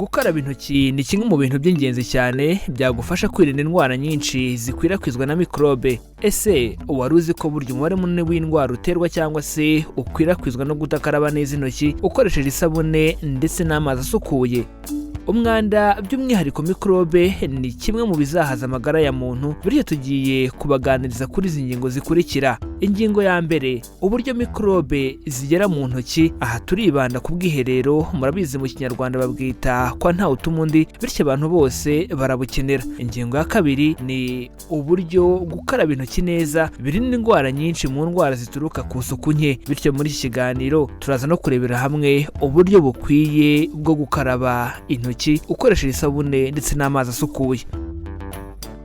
Gukaraba intoki ni kimwe mu bintu by'ingenzi cyane byagufasha kwirinda indwara nyinshi zikwirakwizwa na mikrobe. Ese wari uzi ko burya umubare munini w'indwara uterwa cyangwa se ukwirakwizwa no kudakaraba neza intoki ukoresheje isabune ndetse n'amazi asukuye? Umwanda by'umwihariko mikrobe ni kimwe mu bizahaza amagara ya muntu, bityo tugiye kubaganiriza kuri izi ngingo zikurikira. Ingingo ya mbere, uburyo mikrobe zigera mu ntoki. Aha turibanda ku bwiherero, murabizi mu kinyarwanda babwita kwa nta utuma undi, bityo abantu bose barabukenera. Ingingo ya kabiri ni uburyo gukaraba intoki neza birinda indwara nyinshi mu ndwara zituruka ku isuku nke, bityo muri iki kiganiro turaza no kurebera hamwe uburyo bukwiye bwo gukaraba intoki ukoresheje isabune ndetse n'amazi asukuye.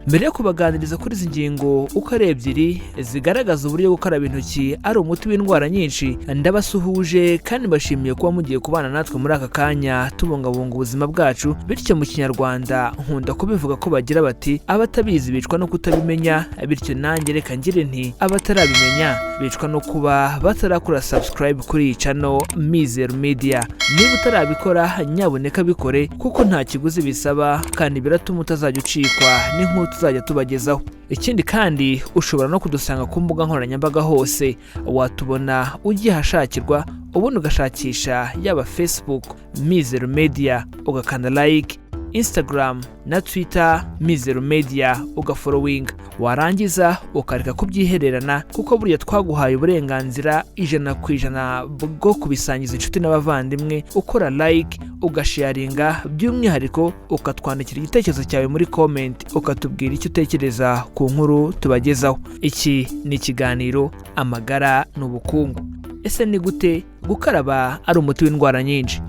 Mbere yo kubaganiriza kuri izi ngingo uko ari ebyiri zigaragaza uburyo gukaraba intoki ari umuti w'indwara nyinshi, ndabasuhuje kandi bashimiye kuba mugiye kubana natwe muri aka kanya tubungabunga ubuzima bwacu. Bityo mu kinyarwanda nkunda kubivuga ko bagira bati abatabizi bicwa no kutabimenya, bityo nanjye reka ngire nti abatarabimenya bicwa no kuba batarakora subscribe kuri iyi channel Mizero Media. Niba utarabikora nyaboneka bikore kuko nta kiguzi bisaba kandi biratuma utazajya ucikwa n'inkuru tuzajya tubagezaho. Ikindi kandi ushobora no kudusanga ku mbuga nkoranyambaga hose, watubona ugiye hashakirwa ubundi ugashakisha yaba Facebook Mizero Media ugakanda like, Instagram na Twitter Mizero Media ugafollowing, warangiza ukareka kubyihererana kuko burya twaguhaye uburenganzira 100% bwo kubisangiza inshuti n'abavandimwe, ukora like ugasharinga, by'umwihariko ukatwandikira igitekerezo cyawe muri comment ukatubwira icyo utekereza ku nkuru tubagezaho. Iki ni ikiganiro amagara n'ubukungu. Ese ni gute gukaraba ari umuti w'indwara nyinshi?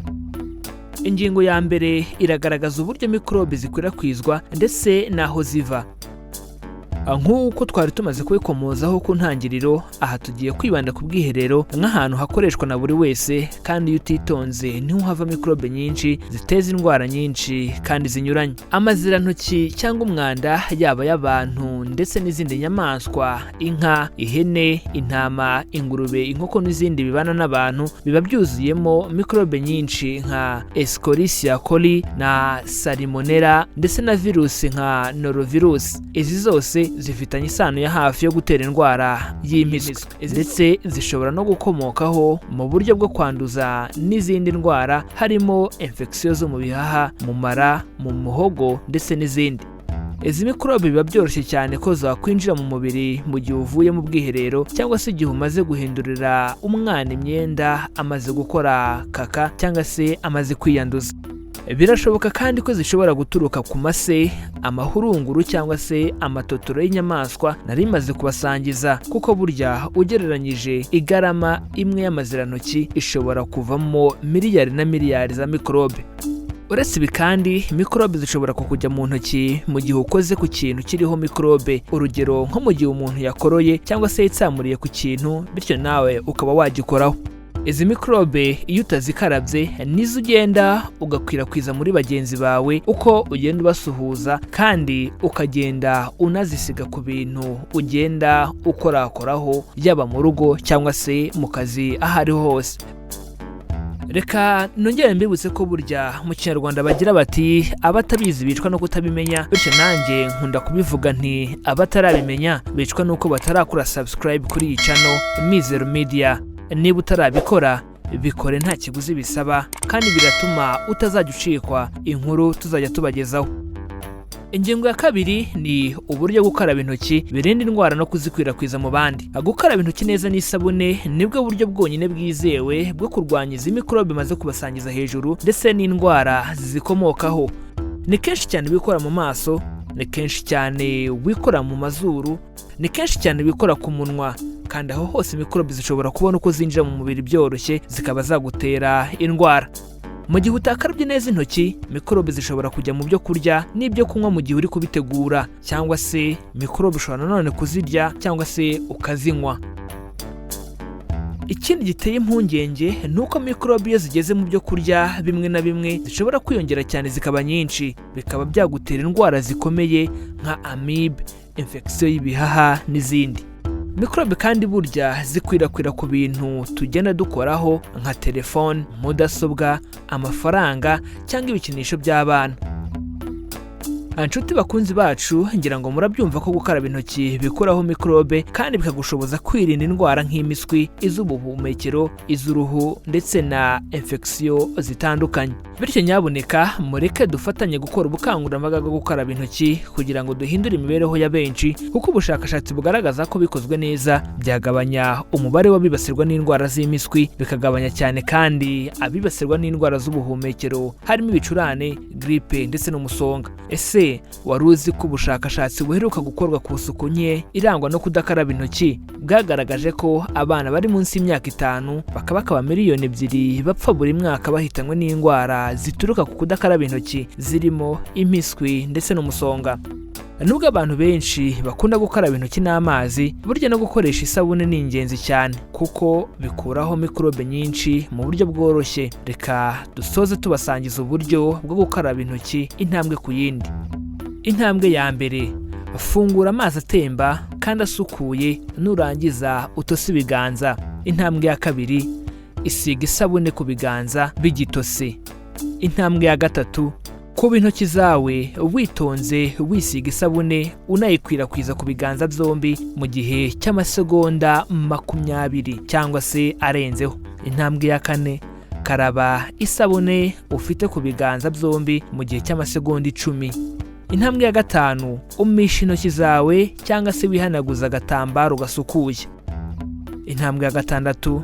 Ingingo ya mbere iragaragaza uburyo mikrobe zikwirakwizwa ndetse naho ziva. Nk'uko twari tumaze kubikomozaho ku ntangiriro, aha tugiye kwibanda ku bwiherero nk'ahantu hakoreshwa na buri wese, kandi iyo utitonze niho hava mikrobe nyinshi ziteza indwara nyinshi kandi zinyuranye. Amazirantoki cyangwa umwanda yaba y'abantu ndetse n'izindi nyamaswa, inka, ihene, intama, ingurube, inkoko n'izindi bibana n'abantu, biba byuzuyemo mikrobe nyinshi nka Escherichia coli na Salmonella ndetse na virusi nka norovirus. Izi zose zifitanye isano ya hafi yo gutera indwara y'impiswi, ndetse zishobora no gukomokaho mu buryo bwo kwanduza n'izindi ndwara harimo infection zo mu bihaha, mu mara, mu muhogo ndetse n'izindi. Izi mikrobe biba byoroshye cyane ko zakwinjira mu mubiri mu gihe uvuye mu bwiherero cyangwa se igihe umaze guhindurira umwana imyenda amaze gukora kaka cyangwa se amaze kwiyanduza. Birashoboka kandi ko zishobora guturuka ku mase, amahurunguru cyangwa se amatotoro y'inyamaswa nari maze kubasangiza, kuko burya ugereranyije igarama imwe y'amazirantoki ishobora kuvamo miliyari na miliyari za mikrobe. Uretse ibi kandi mikrobe zishobora kukujya mu ntoki mu gihe ukoze ku kintu kiriho mikrobe, urugero nko mu gihe umuntu yakoroye cyangwa se yitsamuriye ku kintu bityo nawe ukaba wagikoraho. Izi mikrobe iyo utazikarabye nizo ugenda ugakwirakwiza muri bagenzi bawe uko ugenda ubasuhuza, kandi ukagenda unazisiga ku bintu ugenda ukorakoraho, yaba mu rugo cyangwa se mu kazi aho ariho hose. Reka nongere mbibutse ko burya mu kinyarwanda bagira bati abatabizi bicwa no kutabimenya, bityo nanjye nkunda kubivuga nti abatarabimenya bicwa nuko batarakora subscribe kuri iyi channel Mizero Media. Niba utarabikora bikore, nta kiguzi bisaba kandi biratuma utazajya ucikwa inkuru tuzajya tubagezaho. Ingingo ya kabiri ni uburyo gukaraba intoki birinda indwara no kuzikwirakwiza mu bandi. Gukaraba intoki neza n'isabune nibwo buryo bwonyine bwizewe bwo kurwanya izi mikrobe maze kubasangiza hejuru ndetse n'indwara zizikomokaho. Ni kenshi cyane bikora mu maso, ni kenshi cyane wikora mu mazuru, ni kenshi cyane bikora ku munwa, kandi aho hose mikrobe zishobora kubona uko zinjira mu mubiri byoroshye zikaba zagutera indwara. Mu gihe utakarabye neza intoki, mikrobe zishobora kujya mu byo kurya n'ibyo kunywa mu gihe uri kubitegura, cyangwa se mikrobe ushobora nanone kuzirya cyangwa se ukazinywa. Ikindi giteye impungenge ni uko mikrobe iyo zigeze mu byo kurya bimwe na bimwe zishobora kwiyongera cyane zikaba nyinshi, bikaba byagutera indwara zikomeye nka Amibe, infection y'ibihaha n'izindi. Mikorobe kandi burya zikwirakwira ku bintu tugenda dukoraho nka telefone, mudasobwa, amafaranga cyangwa ibikinisho by'abana. Anshuti bakunzi bacu, ngira ngo murabyumva ko gukaraba intoki bikuraho mikorobe kandi bikagushoboza kwirinda indwara nk'imiswi, iz'ubuhumekero, iz'uruhu ndetse na infection zitandukanye. Bityo nyaboneka mureke dufatanye gukora ubukangurambaga bwo gukaraba intoki kugira ngo duhindure imibereho ya benshi, kuko ubushakashatsi bugaragaza ko bikozwe neza byagabanya umubare w'abibasirwa n'indwara z'imiswi, bikagabanya cyane kandi abibasirwa n'indwara z'ubuhumekero harimo ibicurane, gripe ndetse n'umusonga. Ese wari uzi ko ubushakashatsi buheruka gukorwa ku isuku nke irangwa no kudakaraba intoki bwagaragaje ko abana bari munsi y'imyaka 5 bakaba miliyoni 2 bapfa buri mwaka bahitanywe n'indwara zituruka ku kudakaraba intoki zirimo impiswi ndetse n'umusonga. Nubwo abantu benshi bakunda gukaraba intoki n'amazi, burya no gukoresha isabune ni ingenzi cyane kuko bikuraho mikorobe nyinshi mu buryo bworoshye. Reka dusoze tubasangiza uburyo bwo gukaraba intoki intambwe ku yindi. Intambwe ya mbere, fungura amazi atemba kandi asukuye, nurangiza utose ibiganza. Intambwe ya kabiri, isiga isabune ku biganza bigitose. Intambwe ya gatatu, kuba intoki zawe witonze wisiga isabune unayikwirakwiza ku biganza byombi mu gihe cy'amasegonda 20 cyangwa se arenzeho. Intambwe ya kane, karaba isabune ufite ku biganza byombi mu gihe cy'amasegonda 10. Intambwe ya gatanu, umisha intoki zawe cyangwa se wihanaguza agatambaro gasukuye. Intambwe ya gatandatu,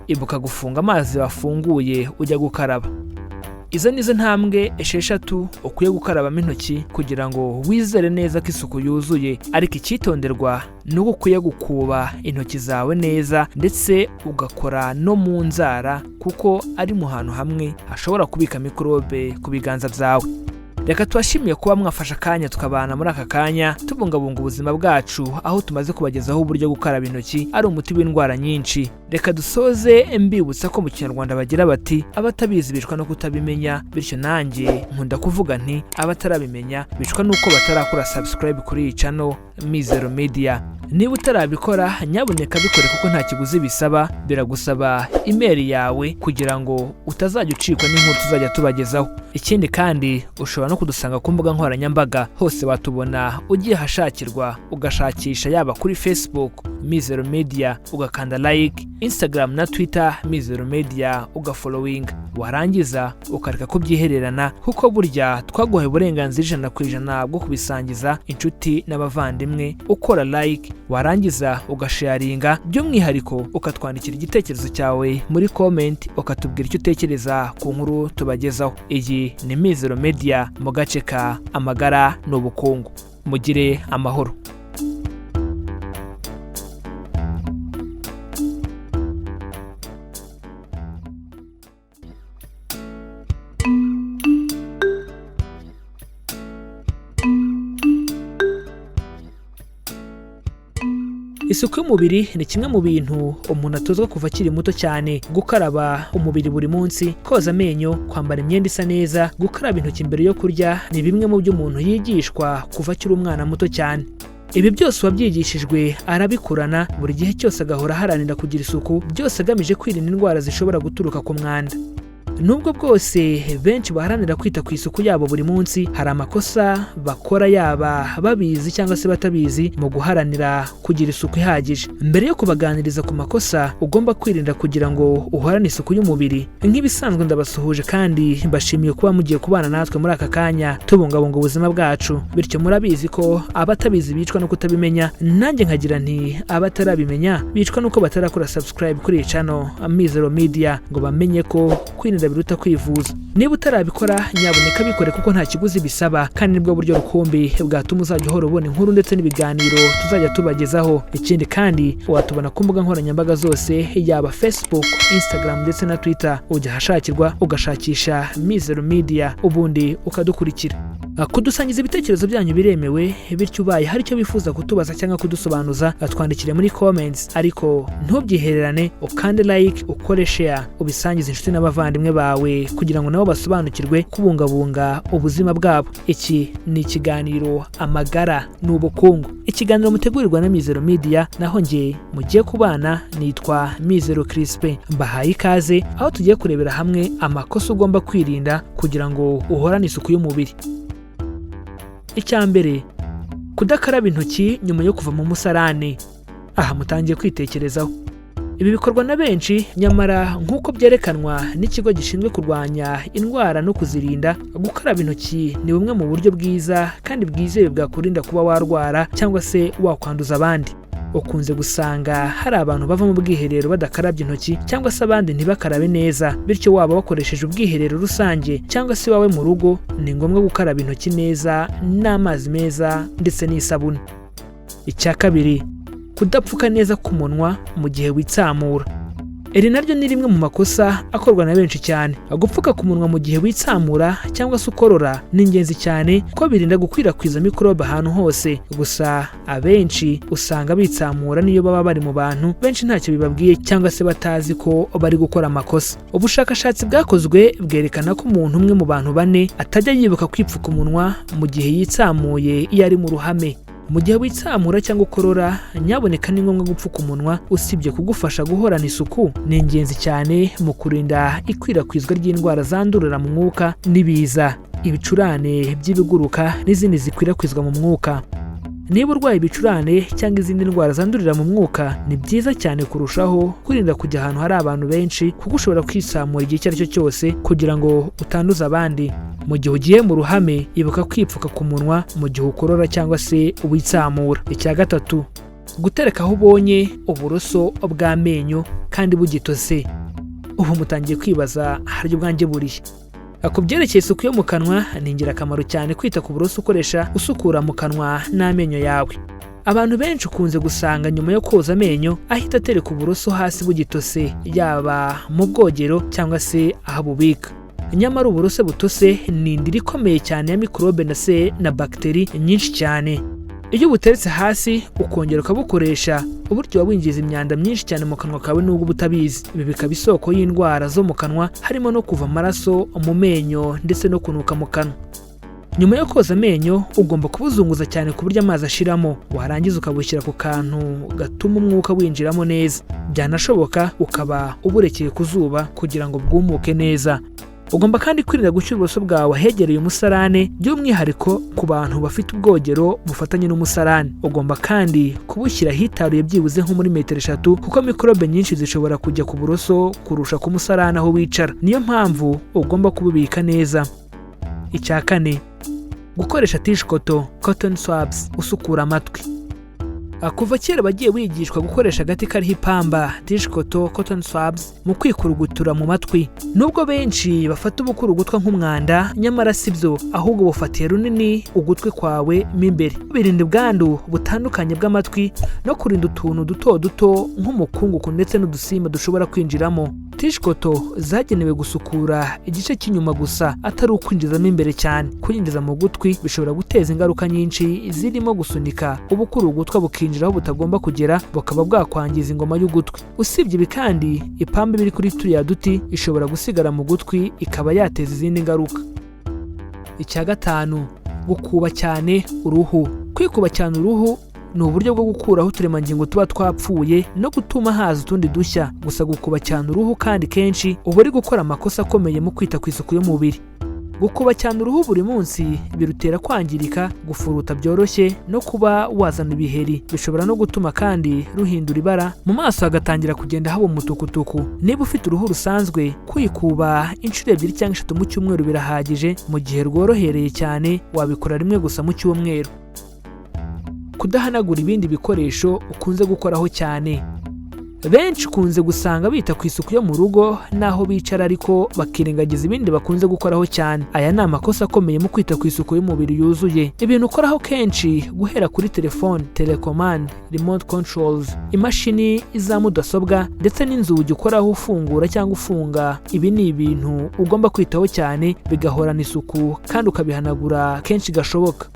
ibuka gufunga amazi wafunguye ujya gukaraba. Izo nizo ntambwe 6 ukwiye gukarabamo intoki kugira ngo wizere neza ko isuku yuzuye, ariko icyitonderwa ni uko ukwiye gukuba intoki zawe neza ndetse ugakora no mu nzara, kuko ari mu hantu hamwe hashobora kubika mikorobe ku biganza byawe. Reka tubashimiye kuba mwafasha akanya tukabana muri aka kanya tubungabunga ubuzima bwacu, aho tumaze kubagezaho uburyo gukaraba intoki ari umuti w'indwara nyinshi. Reka dusoze mbibutsa ko mu Kinyarwanda bagira bati abatabizi bicwa no kutabimenya, bityo nanjye nkunda kuvuga nti abatarabimenya bicwa nuko batarakora subscribe kuri iyi channel Mizero Media. Niba utarabikora nyaboneka bikore kuko nta kiguzi bisaba, biragusaba email yawe kugira ngo utazajya ucikwa n'inkuru tuzajya tubagezaho. Ikindi kandi ushobora no kudusanga ku mbuga nkoranyambaga, hose watubona ugiye hashakirwa ugashakisha yaba kuri Facebook Mizero Media ugakanda like, Instagram na Twitter Mizero Media ugafollowing, warangiza ukareka kubyihererana kuko burya twaguhaye uburenganzira 100% bwo kubisangiza inshuti n'abavandimwe. Ukora like, warangiza ugasharinga, by'umwihariko ukatwandikira igitekerezo cyawe muri comment ukatubwira icyo utekereza ku nkuru tubagezaho. Iyi ni Mizero Media mu gace ka amagara n'ubukungu. Mugire amahoro. Isuku y'umubiri ni kimwe mu bintu umuntu atozwa kuva akiri muto cyane. Gukaraba umubiri buri munsi, koza amenyo, kwambara imyenda isa neza, gukaraba intoki mbere yo kurya ni bimwe mu byo umuntu yigishwa kuva akiri umwana muto cyane. Ibi byose wabyigishijwe arabikurana, buri gihe cyose agahora aharanira kugira isuku, byose agamije kwirinda indwara zishobora guturuka ku mwanda. Nubwo bwose benshi baharanira kwita ku isuku yabo buri munsi, hari amakosa bakora yaba babizi cyangwa se batabizi mu guharanira kugira isuku ihagije. Mbere yo kubaganiriza ku makosa ugomba kwirinda kugira ngo uhorane isuku y'umubiri, nk'ibisanzwe ndabasuhuje kandi mbashimiye kuba mugiye kubana natwe muri aka kanya tubungabunga ubuzima bwacu. Bityo murabizi ko abatabizi bicwa no kutabimenya, nanjye nkagira nti abatarabimenya bicwa nuko batarakora subscribe kuri iyi channel Mizero Media ngo bamenye ko kwirinda biruta kwivuza. Niba utarabikora nyaboneka bikore kuko nta kiguzi bisaba, kandi nibwo buryo rukumbi bwatuma uzajya uhora ubona inkuru ndetse n'ibiganiro tuzajya tubagezaho. Ikindi kandi watubona ku mbuga nkoranyambaga zose, yaba Facebook, Instagram ndetse na Twitter. Ujya hashakirwa ugashakisha Mizero Media ubundi ukadukurikira. Kudusangiza ibitekerezo byanyu biremewe, bityo ubaye hari icyo bifuza kutubaza cyangwa kudusobanuza twandikire muri comments, ariko ntubyihererane, ukande like, ukore share, ubisangize inshuti n'abavandimwe bawe kugira ngo nabo basobanukirwe kubungabunga ubuzima bwabo. Iki ni ikiganiro Amagara n'Ubukungu, ikiganiro mutegurirwa na Mizero Media, naho nge mugiye kubana nitwa Mizero Crispe. Mbahaye ikaze aho tugiye kurebera hamwe amakosa ugomba kwirinda kugira ngo uhorane isuku y'umubiri. Icyambere, kudakaraba intoki nyuma yo kuva mu musarane. Aha mutangiye kwitekerezaho. Ibi bikorwa na benshi, nyamara nk'uko byerekanwa n'ikigo gishinzwe kurwanya indwara no kuzirinda, gukaraba intoki ni bumwe mu buryo bwiza kandi bwizewe bwakurinda kuba warwara cyangwa se wakwanduza abandi. Ukunze gusanga hari abantu bava mu bwiherero badakarabye intoki cyangwa se abandi ntibakarabe neza, bityo waba wakoresheje ubwiherero rusange cyangwa se wawe mu rugo, ni ngombwa gukaraba intoki neza n'amazi meza ndetse n'isabune. Icya kabiri, kudapfuka neza ku munwa mu gihe witsamura. Iri naryo ni rimwe mu makosa akorwa na benshi cyane. Gupfuka ku munwa mu gihe witsamura cyangwa se ukorora ni ingenzi cyane ko birinda gukwirakwiza mikorobe ahantu hose. Gusa abenshi usanga bitsamura niyo baba bari mu bantu benshi ntacyo bibabwiye cyangwa se batazi ko bari gukora amakosa. Ubushakashatsi bwakozwe bwerekana ko umuntu umwe mu bantu 4 atajya yibuka kwipfuka umunwa mu gihe yitsamuye iyo ari mu ruhame. Mu gihe witsamura cyangwa ukorora, nyaboneka ni ngombwa gupfuka umunwa. Usibye kugufasha guhorana isuku, ni ingenzi cyane mu kurinda ikwirakwizwa ry'indwara zandurira mu mwuka n'ibiza, ibicurane by'ibiguruka n'izindi zikwirakwizwa mu mwuka. Niba urwaye ibicurane cyangwa izindi ndwara zandurira mu mwuka, ni byiza cyane kurushaho kwirinda kujya ahantu hari abantu benshi, kuko ushobora kwisamura igihe icyo ari cyo cyose kugira ngo utanduza abandi. Mu gihe ugiye mu ruhame, ibuka kwipfuka ku munwa mu gihe ukorora cyangwa se witsamura. Icya gatatu, gutereka aho ubonye uburoso bw'amenyo kandi bugitose. Ubu mutangiye kwibaza haryo ubwanjye burihe. Ku byerekeye isuku yo mu kanwa, ni ingirakamaro cyane kwita ku buroso ukoresha usukura mu kanwa n'amenyo yawe. Abantu benshi ukunze gusanga nyuma yo koza amenyo ahita atereka uburoso hasi bugitose, yaba mu bwogero cyangwa se aho bubika. Nyamara uburoso butose ni indiri ikomeye cyane ya mikorobe na bakteri nyinshi cyane. Iyo buteretse hasi ukongera ukabukoresha, uburyo winjiza imyanda myinshi cyane mu kanwa kawe nubwo butabizi. Ibi bikaba isoko y'indwara zo mu kanwa, harimo no kuva amaraso mu menyo ndetse no kunuka mu kanwa. Nyuma yo koza amenyo, ugomba kubuzunguza cyane ku buryo amazi ashiramo, warangiza ukabushyira ku kantu gatuma umwuka winjiramo neza. Byanashoboka ukaba uburekeye ku zuba kugira ngo bwumuke neza. Ugomba kandi kwirinda gushyira uburoso bwawe ahegereye umusarane, by'umwihariko ku bantu bafite ubwogero bufatanye n'umusarane. Ugomba kandi kubushyira hitaruye byibuze nko muri metero 3, kuko mikorobe nyinshi zishobora kujya ku buroso kurusha ku musarane aho wicara. Niyo mpamvu ugomba kububika neza. Icya kane, gukoresha tishikoto cotton swabs usukura amatwi. Kuva kera bagiye wigishwa gukoresha agati kariho ipamba tishikoto cotton swabs mu kwikurugutura mu matwi. Nubwo benshi bafata ubukurugutwa nk'umwanda, nyamara sibyo, ahubwo bufatiye runini ugutwi kwawe mimbere. Birinda ubwandu butandukanye bw'amatwi no kurinda utuntu duto duto nk'umukungugu ndetse n'udusimba dushobora kwinjiramo. Tishikoto zagenewe gusukura igice cy'inyuma gusa, atari ukwinjizamo imbere cyane. Kwinjiza mu gutwi bishobora guteza ingaruka nyinshi, zirimo gusunika ubukurugutwa bukinjiraho butagomba kugera, bukaba bwakwangiza ingoma y'ugutwi. Usibye ibi kandi, ipamba biri kuri turiya duti ishobora gusigara mu gutwi, ikaba yateza izindi ngaruka. Icya gatanu, gukuba cyane uruhu. Kwikuba cyane uruhu ni uburyo bwo gukuraho uturemangingo tuba twapfuye no gutuma haza utundi dushya. Gusa gukuba cyane uruhu kandi kenshi uba uri gukora amakosa akomeye mu kwita ku isuku y'umubiri. Gukuba cyane uruhu buri munsi birutera kwangirika, gufuruta byoroshye no kuba wazana ibiheri. Bishobora no gutuma kandi ruhindura ibara, mu maso hagatangira kugenda haba umutukutuku. Niba ufite uruhu rusanzwe, kwikuba inshuro 2 cyangwa 3 mu cyumweru birahagije. Mu gihe rworohereye cyane, wabikora rimwe gusa mu cyumweru. Kudahanagura ibindi bikoresho ukunze gukoraho cyane. Benshi kunze gusanga bita ku isuku yo mu rugo naho bicara ariko bakirengagiza ibindi bakunze gukoraho cyane. Aya ni amakosa akomeye mu kwita ku isuku y'umubiri yuzuye. Ibintu ukoraho kenshi guhera kuri telefone, telecommand, remote controls, imashini za mudasobwa ndetse n'inzugi ukoraho ufungura cyangwa ufunga. Ibi ni ibintu ugomba kwitaho cyane bigahorana isuku kandi ukabihanagura kenshi gashoboka.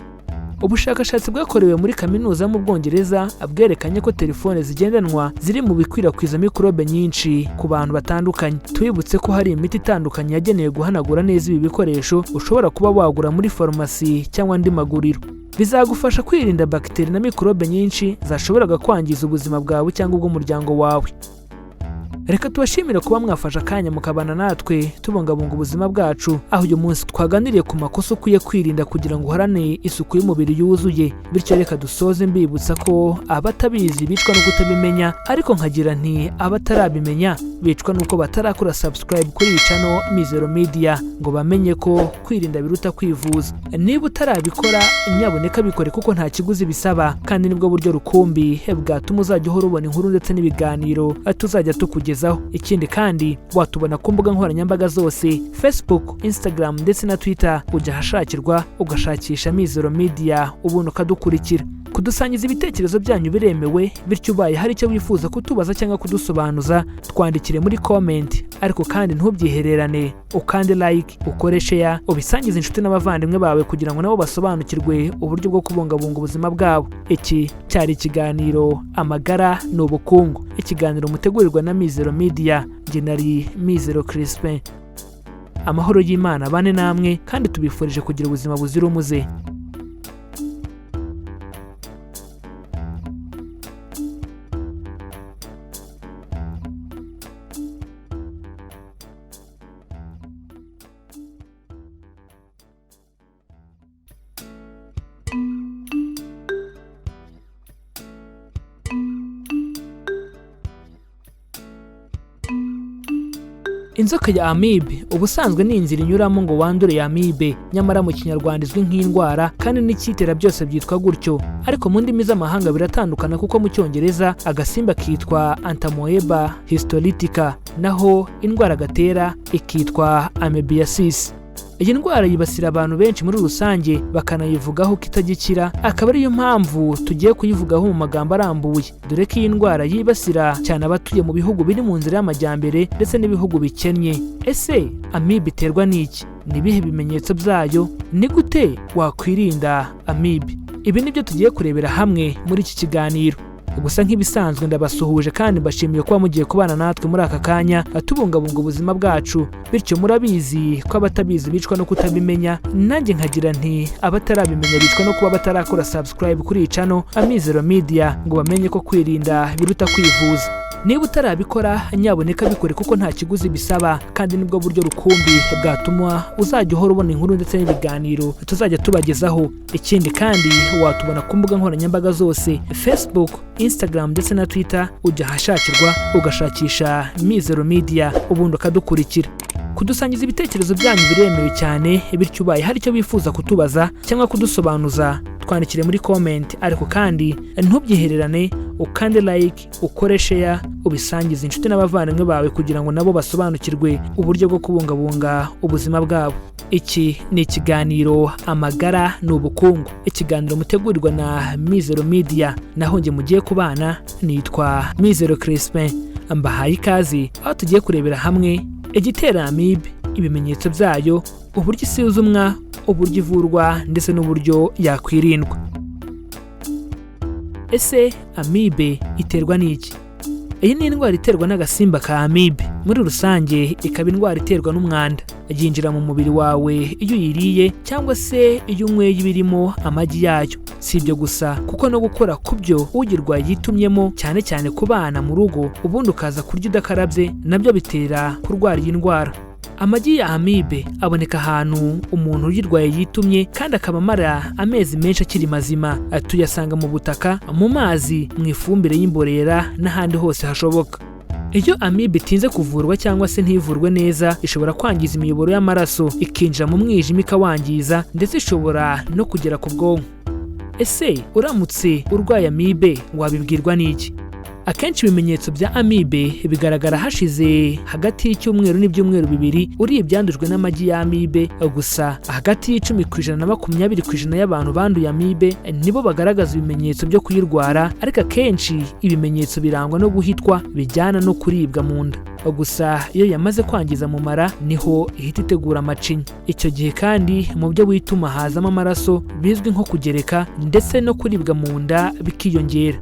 Ubushakashatsi bwakorewe muri kaminuza mu Bwongereza bwerekanye ko telefone zigendanwa ziri mu bikwirakwiza mikorobe nyinshi ku bantu batandukanye. Twibutse ko hari imiti itandukanye yagenewe guhanagura neza ibi bikoresho ushobora kuba wagura muri farumasi cyangwa andi maguriro. Bizagufasha kwirinda bagiteri na mikorobe nyinshi zashoboraga kwangiza ubuzima bwawe cyangwa ubw'umuryango wawe. Reka tubashimire kuba mwafashe akanya mukabana natwe tubungabunga ubuzima bwacu, aho uyu munsi twaganiriye ku makosa ukwiye kwirinda kugira ngo uhorane isuku y'umubiri yuzuye. Bityo reka dusoze mbibutsa ko abatabizi bicwa no kutabimenya, ariko nkagira nti abatarabimenya bicwa nuko batarakora subscribe kuri iyi channel Mizero Media ngo bamenye ko kwirinda biruta kwivuza. Niba utarabikora nyaboneka bikore kuko nta kiguzi bisaba, kandi nibwo buryo rukumbi bwatuma uzajya uhora ubona inkuru ndetse n'ibiganiro tuzajya tukugezaho. Ikindi kandi watubona ku mbuga nkoranyambaga zose, Facebook, Instagram ndetse na Twitter. Ujya ahashakirwa ugashakisha Mizero Media ubundi ukadukurikira. Kudusangiza ibitekerezo byanyu biremewe, bityo ubaye hari icyo wifuza kutubaza cyangwa kudusobanuza twandikire muri comment. Ariko kandi ntubyihererane, ukande like, ukore share, ubisangize inshuti n'abavandimwe bawe kugira ngo nabo basobanukirwe uburyo bwo kubungabunga ubuzima bwabo. Iki cyari ikiganiro Amagara n'Ubukungu, ikiganiro mutegurirwa na Mizero Media. Jye nari Mizero Crispin. Amahoro y'Imana bane namwe kandi tubifurije kugira ubuzima buzira umuze. Inzoka ya Amibe ubusanzwe ni inzira inyuramo ngo wandure ya Amibe, nyamara mu Kinyarwanda izwi nk'indwara kandi n'icyitera byose byitwa gutyo. Ariko mu ndimi z'amahanga biratandukana kuko mu Cyongereza agasimba kitwa Entamoeba histolytica, naho indwara gatera ikitwa Amebiasis. Iyi ndwara yibasira abantu benshi muri rusange bakanayivugaho kitagikira, akaba ariyo mpamvu tugiye kuyivugaho mu magambo arambuye, dore ko iyi ndwara yibasira cyane abatuye mu bihugu biri mu nzira y'amajyambere ndetse n'ibihugu bikennye. Ese Amibe iterwa n'iki? Ni bihe bimenyetso byayo? Ni gute wakwirinda Amibe? Ibi nibyo tugiye kurebera hamwe muri iki kiganiro. Gusa nk'ibisanzwe ndabasuhuje kandi mbashimiye kuba mugiye kubana natwe muri aka kanya tubungabunga ubuzima bwacu. Bityo murabizi ko abatabizi bicwa no kutabimenya, nanjye nkagira nti abatarabimenya bicwa no kuba batarakora subscribe kuri iyi channel Mizero Media ngo bamenye ko kwirinda biruta kwivuza. Niba utarabikora nyaboneka bikore kuko nta kiguzi bisaba, kandi nibwo buryo rukumbi bwatuma uzajya uhora ubona inkuru ndetse n'ibiganiro tuzajya tubagezaho. Ikindi kandi watubona ku mbuga nkoranyambaga zose, Facebook, Instagram ndetse na Twitter. Ujya ahashakirwa ugashakisha Mizero Media ubundi ukadukurikira. Kudusangiza ibitekerezo byanyu biremewe cyane, bityo ubaye hari icyo bifuza kutubaza cyangwa kudusobanuza twandikire muri comment. Ariko kandi ntubyihererane, ukande like, ukore share, ubisangize inshuti n'abavandimwe bawe kugira ngo nabo basobanukirwe uburyo bwo kubungabunga ubuzima bwabo. Iki ni ikiganiro Amagara n'Ubukungu, ikiganiro mutegurirwa na Mizero Media, naho njye mugiye kubana nitwa Mizero Crispin. Mbahaye ikaze aho tugiye kurebera hamwe igitera Amibe, ibimenyetso byayo, uburyo isuzumwa, uburyo ivurwa ndetse n'uburyo yakwirindwa. Ese Amibe iterwa n'iki? Iyi ni indwara iterwa n'agasimba ka Amibe. Muri rusange ikaba indwara iterwa n'umwanda. Yinjira mu mubiri wawe iyo uyiriye cyangwa se iyo unyweye ibirimo amagi yayo. Si ibyo gusa kuko no gukora ku byo ugirwaye yitumyemo, cyane cyane ku bana mu rugo, ubundi ukaza kurya udakarabye, nabyo bitera kurwara iyi ndwara. Amagi ya Amibe aboneka ahantu umuntu uyirwaye yitumye kandi akaba amara amezi menshi akiri mazima. Tuyasanga mu butaka, mu mazi, mu ifumbire y'imborera n'ahandi hose hashoboka. Iyo Amibe itinze kuvurwa cyangwa se ntivurwe neza, ishobora kwangiza imiyoboro y'amaraso, ikinjira mu mwijima ikawangiza, ndetse ishobora no kugera ku bwonko. Ese uramutse urwaye Amibe wabibwirwa n'iki? Akenshi ibimenyetso bya Amibe bigaragara hashize hagati y'icyumweru n'ibyumweru bibiri uriye ibyandujwe n'amagi ya Amibe. Gusa hagati y'10% na 20% y'abantu banduye Amibe nibo bagaragaza ibimenyetso byo kuyirwara, ariko akenshi ibimenyetso birangwa no guhitwa bijyana no kuribwa mu nda. Gusa iyo yamaze kwangiza mu mara niho ihita itegura amacinya. Icyo gihe kandi mu byo wituma hazamo amaraso bizwi nko kugereka ndetse no kuribwa mu nda bikiyongera.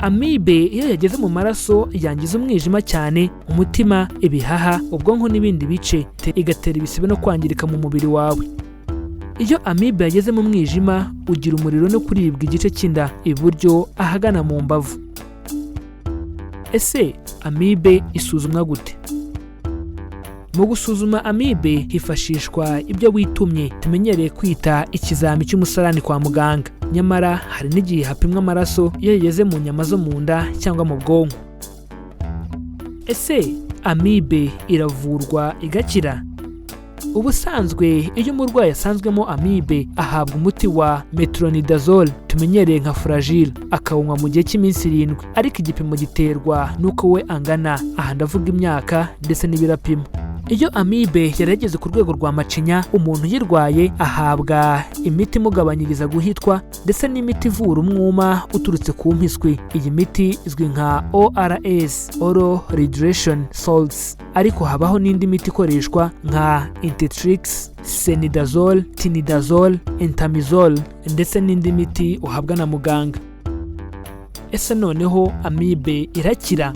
Amibe iyo yageze mu maraso yangiza umwijima cyane, umutima, ibihaha, ubwonko n'ibindi bice, igatera ibisebe no kwangirika mu mubiri wawe. Iyo Amibe yageze mu mwijima ugira umuriro no kuribwa igice cy'inda iburyo ahagana mu mbavu. Ese Amibe isuzumwa gute? Mu gusuzuma Amibe hifashishwa ibyo witumye tumenyereye kwita ikizami cy'umusarani kwa muganga. Nyamara hari n'igihe hapimwa amaraso iyo yageze mu nyama zo mu nda cyangwa mu bwonko. Ese Amibe iravurwa igakira? Ubusanzwe iyo umurwayi asanzwemo Amibe ahabwa umuti wa metronidazole tumenyereye nka Fragile, akawunywa mu gihe cy'iminsi 7, ariko igipimo giterwa nuko we angana. Aha ndavuga imyaka ndetse n'ibirapimo. Iyo Amibe yarageze ku rwego rwa macinya, umuntu uyirwaye ahabwa imiti imugabanyiriza guhitwa ndetse n'imiti ivura umwuma uturutse ku mpiswi. Iyi miti izwi nka ORS, Oral Rehydration Salts, ariko habaho n'indi miti ikoreshwa nka Intetrix, Senidazole, Tinidazole, Entamizole ndetse n'indi miti uhabwa na muganga. Ese noneho Amibe irakira?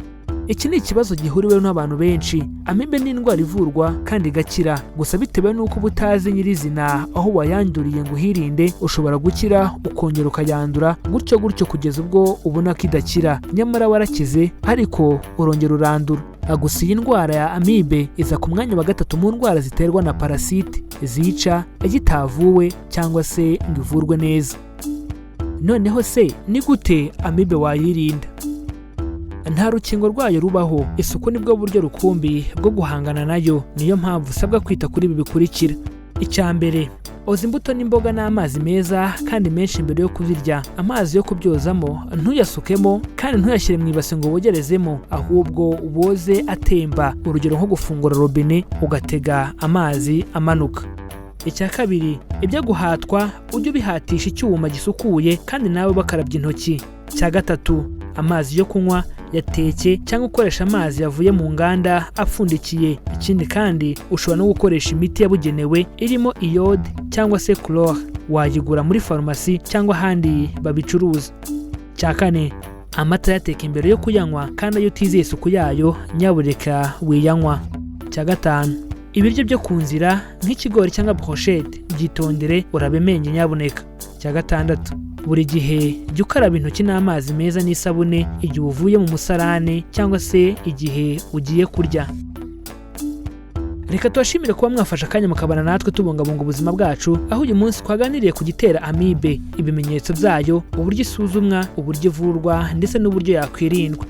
Iki ni ikibazo gihuriweho n'abantu benshi. Amibe ni indwara ivurwa kandi igakira, gusa bitewe n'uko ubutazi nyirizina aho wayanduriye ngo uhirinde, ushobora gukira ukongera ukayandura gutyo kugeza ubwo ubona ko idakira. Nyamara warakize ariko urongera urandura. Gusa iyi ndwara ya Amibe iza ku mwanya wa 3 mu ndwara ziterwa na parasite zica igitavuwe cyangwa se ngo ivurwe neza. Noneho se ni gute Amibe wayirinda? Nta rukingo rwayo rubaho. Isuku nibwo buryo rukumbi bwo guhangana nayo. Niyo mpamvu usabwa kwita kuri ibi bikurikira. Icya mbere, oza imbuto n'imboga n'amazi meza kandi menshi mbere yo kubirya. Amazi yo kubyozamo ntuyasukemo kandi ntuyashyire mu ibase ngo wogerezemo, ahubwo woze atemba. Urugero nko gufungura robine ugatega amazi amanuka. Icya kabiri, ibyo guhatwa ujye ubihatisha icyuma gisukuye kandi nawe bakarabya intoki. Icya gatatu, amazi yo kunywa yateke cyangwa ukoresha amazi yavuye mu nganda apfundikiye. Ikindi kandi ushobora no gukoresha imiti yabugenewe irimo iyode cyangwa se chlore, wayigura muri farumasi cyangwa ahandi babicuruza. Icya kane, amata yateka imbere yo kuyanywa kandi ayo utizeye isuku yayo nyabureka wiyanywa. Icya gatanu, ibiryo byo ku nzira nk'ikigori cyangwa brochette byitondere urabemenye nyabuneka. Icya gatandatu, buri gihe jya ukaraba intoki n'amazi meza n'isabune igihe uvuye mu musarane cyangwa se igihe ugiye kurya. Reka tubashimire kuba mwafashe akanya mukabana natwe tubungabunga ubuzima bwacu, aho uyu munsi twaganiriye ku gitera Amibe, ibimenyetso byayo, uburyo isuzumwa, uburyo ivurwa ndetse n'uburyo yakwirindwa.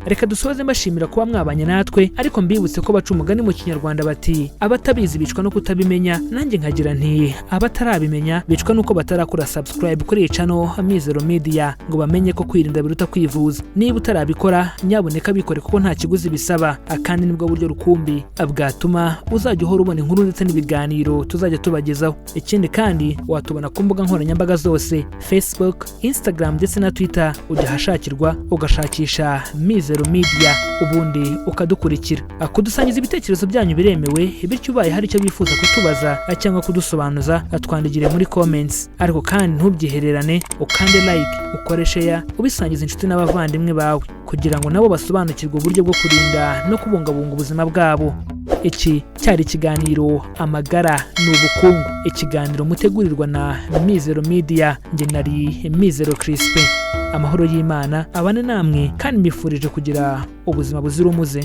Reka dusoze mbashimira kuba mwabanye natwe, ariko mbibutse ko baca umugani mu Kinyarwanda bati abatabizi bicwa no kutabimenya. Nanjye nkagira nti abatarabimenya bicwa nuko batarakora subscribe kuri channel Mizero Media ngo bamenye ko kwirinda biruta kwivuza. Niba utarabikora nyaboneka bikore kuko nta kiguzi bisaba, kandi nibwo buryo rukumbi bwatuma uzajya uhora ubona inkuru ndetse n'ibiganiro tuzajya tubagezaho. Ikindi kandi watubona ku mbuga nkoranyambaga zose, Facebook, Instagram ndetse na Twitter, ujya hashakirwa ugashakisha Mizero Media ubundi ukadukurikira. Kudusangiza ibitekerezo byanyu biremewe, bityo ubaye hari icyo bifuza kutubaza cyangwa kudusobanuza twandikire muri comments. Ariko kandi ntubyihererane, ukande like, ukore share, ubisangiza inshuti n'abavandimwe bawe kugira ngo nabo basobanukirwe uburyo bwo kurinda no kubungabunga ubuzima bwabo. Iki cyari ikiganiro Amagara n'Ubukungu, ikiganiro mutegurirwa na Mizero Media. Nge nari Mizero Crispin. Amahoro y'Imana abane namwe kandi mbifurije kugira ubuzima buzira umuze.